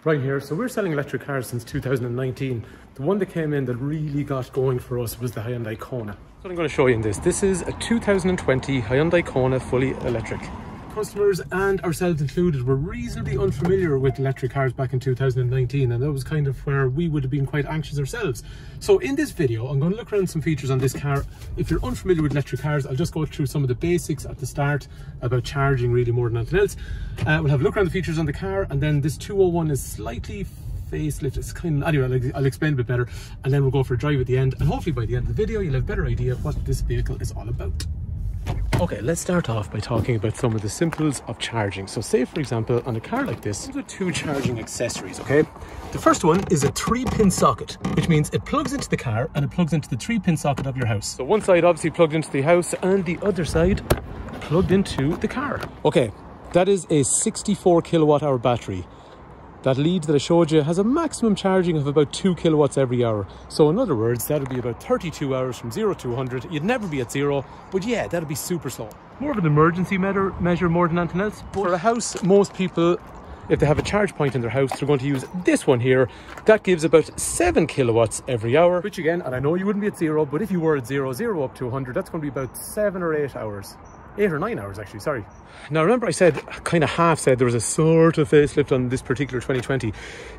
Right here, so we're selling electric cars since 2019. The one that came in that really got going for us was the Hyundai Kona. So I'm going to show you in this. This is a 2020 Hyundai Kona fully electric. Customers and ourselves included were reasonably unfamiliar with electric cars back in 2019, and that was kind of where we would have been quite anxious ourselves. So in this video I'm going to look around some features on this car. If you're unfamiliar with electric cars, I'll just go through some of the basics at the start about charging really more than anything else. We'll have a look around the features on the car, and then this 201 is slightly facelift. It's kind of, anyway, I'll explain a bit better, and then we'll go for a drive at the end, and hopefully by the end of the video you'll have a better idea of what this vehicle is all about. Okay, let's start off by talking about some of the simples of charging. So say for example on a car like this, there are two charging accessories, okay? The first one is a 3-pin socket, which means it plugs into the car and it plugs into the 3-pin socket of your house. So one side obviously plugged into the house and the other side plugged into the car. Okay, that is a 64 kilowatt hour battery. That lead that I showed you has a maximum charging of about 2 kilowatts every hour. So in other words, that'll be about 32 hours from 0 to 100. You'd never be at 0, but yeah, that'll be super slow. More of an emergency measure more than anything else. But for a house, most people, if they have a charge point in their house, they're going to use this one here. That gives about 7 kilowatts every hour, which again, and I know you wouldn't be at 0, but if you were at 0 up to 100, that's going to be about 7 or 8 hours. 8 or 9 hours actually, sorry. Now remember I said, kind of half said there was a sort of facelift on this particular 2020.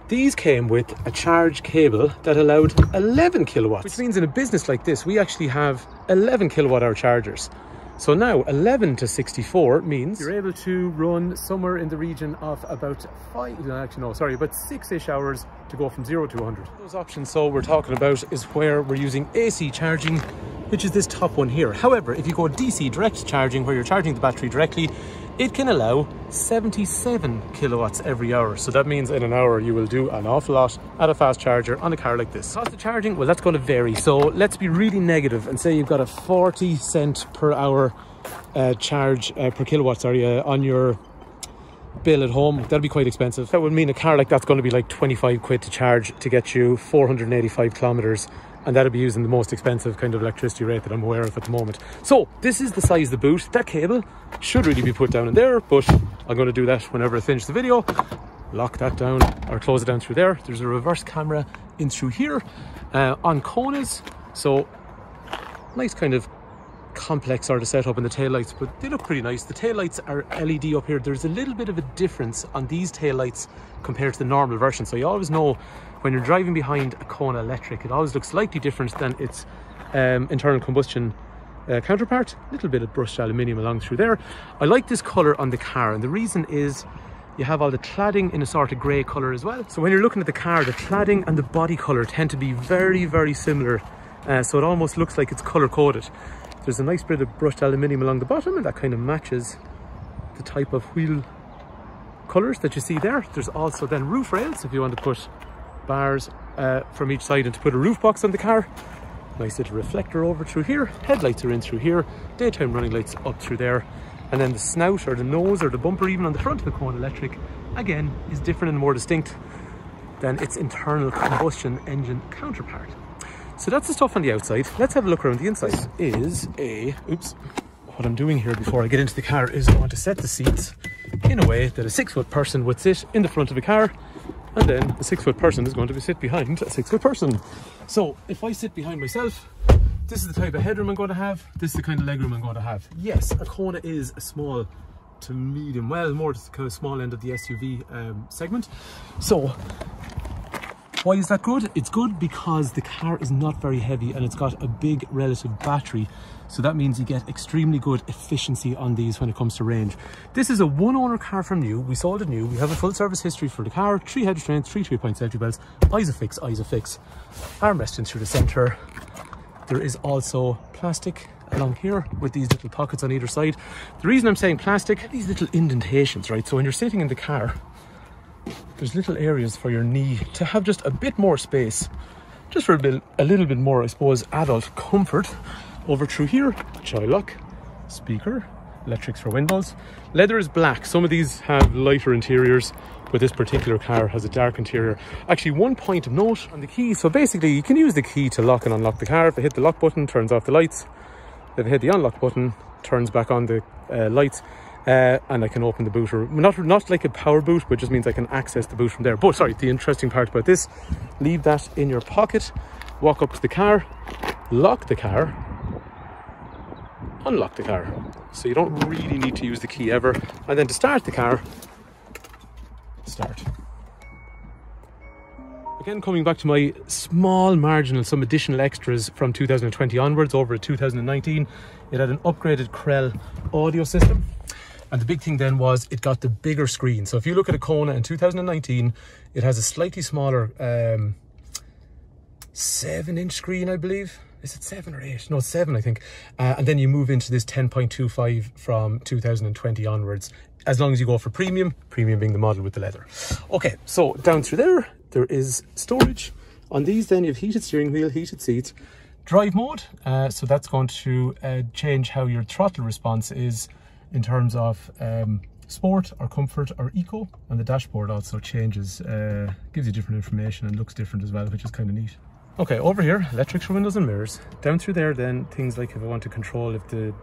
These came with a charge cable that allowed 11 kilowatts, which means in a business like this, we actually have 11 kilowatt hour chargers. So now 11 to 64 means you're able to run somewhere in the region of about about 6-ish hours to go from 0 to 100. Those options so we're talking about is where we're using AC charging, which is this top one here. However, if you go DC direct charging, where you're charging the battery directly, it can allow 77 kilowatts every hour. So that means in an hour you will do an awful lot at a fast charger on a car like this. Cost of charging, well, that's going to vary. So let's be really negative and say you've got a 40 cent per hour charge per kilowatt, on your bill at home. That'll be quite expensive. That would mean a car like that's going to be like 25 quid to charge to get you 485 kilometers. And that'll be using the most expensive kind of electricity rate that I'm aware of at the moment. So this is the size of the boot. That cable should really be put down in there, but I'm going to do that whenever I finish the video. Lock that down or close it down through there. There's a reverse camera in through here on Konas. So nice kind of complex sort of setup in the taillights, but they look pretty nice. The taillights are LED up here. There's a little bit of a difference on these taillights compared to the normal version. So you always know when you're driving behind a Kona electric, it always looks slightly different than its internal combustion counterpart. A little bit of brushed aluminium along through there. I like this colour on the car, and the reason is you have all the cladding in a sort of grey colour as well. So when you're looking at the car, the cladding and the body colour tend to be very, very similar. So it almost looks like it's colour coded. There's a nice bit of brushed aluminium along the bottom, and that kind of matches the type of wheel colours that you see there. There's also then roof rails if you want to put bars from each side and to put a roof box on the car. Nice little reflector over through here. Headlights are in through here. Daytime running lights up through there. And then the snout or the nose or the bumper even on the front of the Kona electric, again, is different and more distinct than its internal combustion engine counterpart. So that's the stuff on the outside. Let's have a look around the inside. This is what I'm doing here before I get into the car is I want to set the seats in a way that a 6-foot person would sit in the front of the car, and then the 6-foot person is going to sit behind a 6-foot person. So if I sit behind myself, this is the type of headroom I'm going to have. This is the kind of legroom I'm going to have. Yes, a Kona is a small to medium, well, more to the kind of small end of the SUV segment. So why is that good? It's good because the car is not very heavy and it's got a big relative battery. So that means you get extremely good efficiency on these when it comes to range. This is a one-owner car from new. We sold it new. We have a full service history for the car. 3 head restraints, 3 3-point safety belts, ISOFIX, armrest in through the centre. There is also plastic along here with these little pockets on either side. The reason I'm saying plastic, these little indentations, right? So when you're sitting in the car, there's little areas for your knee to have just a bit more space, just for a little bit more, I suppose, adult comfort. Over through here, child lock, speaker, electrics for windows. Leather is black. Some of these have lighter interiors, but this particular car has a dark interior. Actually, one point of note on the key. So basically, you can use the key to lock and unlock the car. If I hit the lock button, turns off the lights. If I hit the unlock button, turns back on the lights. and I can open the boot, or not like a power boot, but just means I can access the boot from there. But sorry, the interesting part about this, leave that in your pocket, walk up to the car, lock the car, unlock the car. So you don't really need to use the key ever. And then to start the car, start. Again, coming back to my small marginal, some additional extras from 2020 onwards over 2019, it had an upgraded Krell audio system. And the big thing then was it got the bigger screen. So if you look at a Kona in 2019, it has a slightly smaller 7-inch screen, I believe. Is it 7 or 8? No, 7, I think. And then you move into this 10.25 from 2020 onwards, as long as you go for premium being the model with the leather. Okay, so down through there is storage. On these then you have heated steering wheel, heated seats, drive mode. So that's going to change how your throttle response is in terms of sport or comfort or eco. And the dashboard also changes, gives you different information and looks different as well, which is kind of neat. Okay, over here, electrics for windows and mirrors. Down through there then, things like if I want to control if the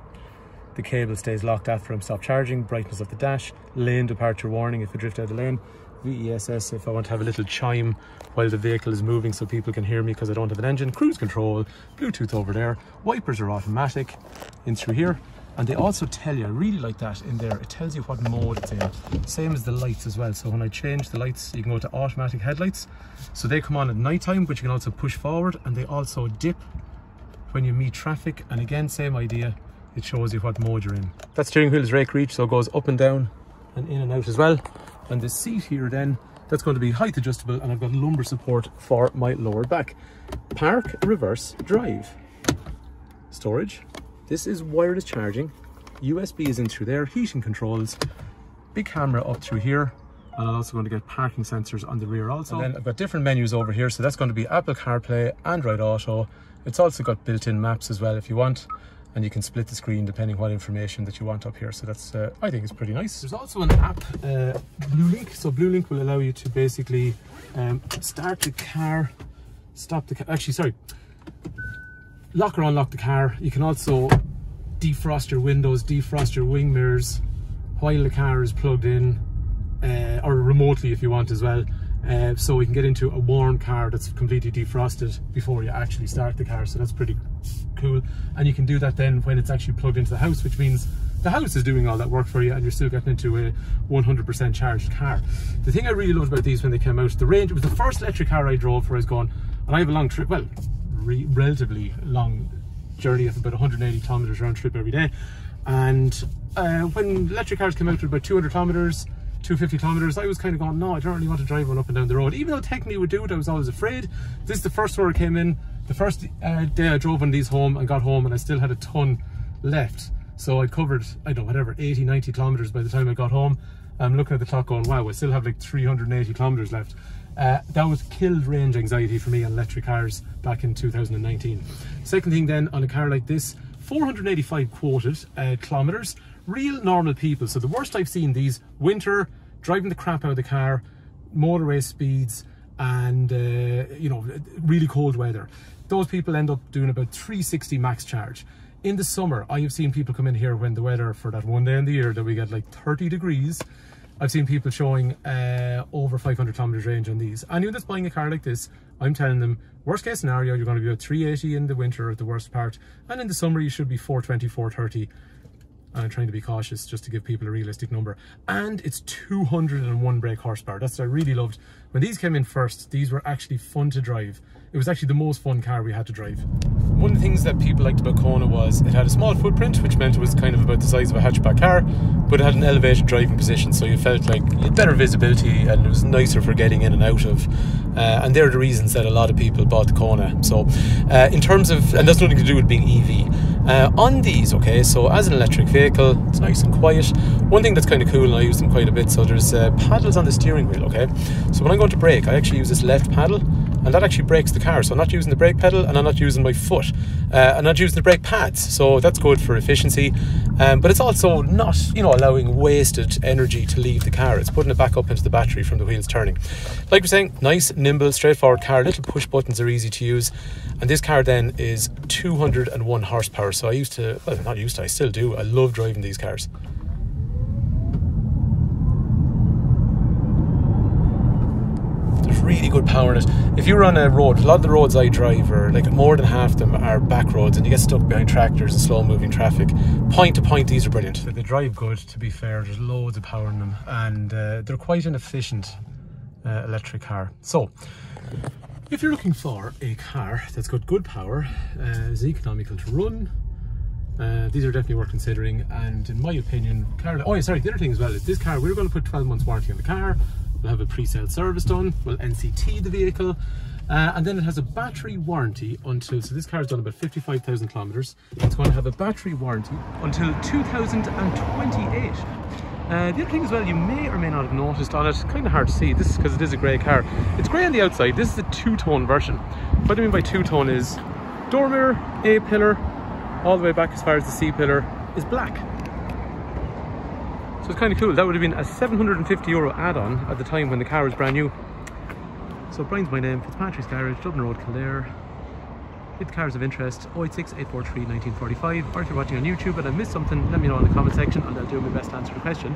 cable stays locked after I'm stopped charging, brightness of the dash, lane departure warning if I drift out of the lane, VESS if I want to have a little chime while the vehicle is moving so people can hear me because I don't have an engine, cruise control, Bluetooth over there, wipers are automatic in through here. And they also tell you, I really like that in there, it tells you what mode it's in. Same as the lights as well. So when I change the lights, you can go to automatic headlights. So they come on at night time, but you can also push forward, and they also dip when you meet traffic. And again, same idea, it shows you what mode you're in. That steering wheel is rake reach, so it goes up and down and in and out as well. And the seat here then, that's going to be height adjustable, and I've got lumbar support for my lower back. Park, reverse, drive. Storage. This is wireless charging, USB is in through there, heating controls, big camera up through here, and I'm also going to get parking sensors on the rear also. And then I've got different menus over here, so that's going to be Apple CarPlay, Android Auto. It's also got built-in maps as well if you want, and you can split the screen depending what information that you want up here. So that's, I think it's pretty nice. There's also an app, BlueLink. So BlueLink will allow you to basically start the car, stop the car, actually, sorry. Lock or unlock the car. You can also defrost your windows, defrost your wing mirrors while the car is plugged in, or remotely if you want as well. So we can get into a warm car that's completely defrosted before you actually start the car. So that's pretty cool. And you can do that then when it's actually plugged into the house, which means the house is doing all that work for you and you're still getting into a 100% charged car. The thing I really loved about these when they came out, the range, it was the first electric car I drove where I was going, and I have a long trip, well, relatively long journey of about 180 kilometers round trip every day. And when electric cars came out at about 200 kilometers, 250 kilometers, I was kind of going, no, I don't really want to drive one up and down the road. Even though technically it would do it, I was always afraid. This is the first one I came in. The first day I drove on these home and got home, and I still had a ton left. So I covered, I don't know, whatever, 80, 90 kilometers by the time I got home. I'm looking at the clock going, wow, I still have like 380 kilometers left. That was killed range anxiety for me on electric cars back in 2019. Second thing then, on a car like this, 485 quoted kilometers, real normal people. So the worst I've seen these, winter, driving the crap out of the car, motorway speeds, and you know, really cold weather. Those people end up doing about 360 max charge. In the summer, I have seen people come in here when the weather for that one day in the year that we get like 30 degrees. I've seen people showing over 500 kilometers range on these. Anyone that's buying a car like this, I'm telling them, worst case scenario, you're going to be about 380 in the winter at the worst part, and in the summer you should be 420, 430. And I'm trying to be cautious just to give people a realistic number. And it's 201 brake horsepower. That's what I really loved. When these came in first, these were actually fun to drive. It was actually the most fun car we had to drive. One of the things that people liked about Kona was it had a small footprint, which meant it was kind of about the size of a hatchback car, but it had an elevated driving position, so you felt like you had better visibility and it was nicer for getting in and out of. And they're the reasons that a lot of people bought the Kona. So in terms of, and that's nothing to do with being EV. On these, okay, so as an electric vehicle, it's nice and quiet. One thing that's kind of cool, and I use them quite a bit, so there's paddles on the steering wheel, okay? So when I'm going to brake, I actually use this left paddle, and that actually brakes the car. So I'm not using the brake pedal, and I'm not using my foot. I'm not using the brake pads, so that's good for efficiency. But it's also not, you know, allowing wasted energy to leave the car. It's putting it back up into the battery from the wheels turning. Like we're saying, nice, nimble, straightforward car. Little push buttons are easy to use. And this car then is 201 horsepower. So I used to, well, not used to, I still do. I love driving these cars. really good power in it. If you run a road, a lot of the roads I drive are like more than half of them are back roads, and you get stuck behind tractors and slow moving traffic. Point to point, these are brilliant. They drive good, to be fair. There's loads of power in them, and they're quite an efficient electric car. So if you're looking for a car that's got good power, is economical to run, these are definitely worth considering. And in my opinion, the other thing as well is this car, we're going to put 12 months warranty on the car. We'll have a pre-sale service done, we'll NCT the vehicle, and then it has a battery warranty until, so this car's done about 55,000 kilometers. It's going to have a battery warranty until 2028. The other thing as well, you may or may not have noticed on it, kind of hard to see, this is because it is a grey car. It's grey on the outside. This is a two-tone version. What I mean by two-tone is door mirror, A pillar, all the way back as far as the C pillar is black. So it's kind of cool. That would have been a €750 add-on at the time when the car was brand new. So Brian's my name, Fitzpatrick's Garage, Dublin Road, Kildare. If the cars of interest, 086 843 1945, or if you're watching on YouTube and I missed something, let me know in the comment section and I'll do my best to answer the question.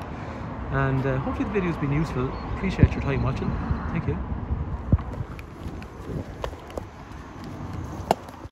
And hopefully the video's been useful. Appreciate your time watching. Thank you.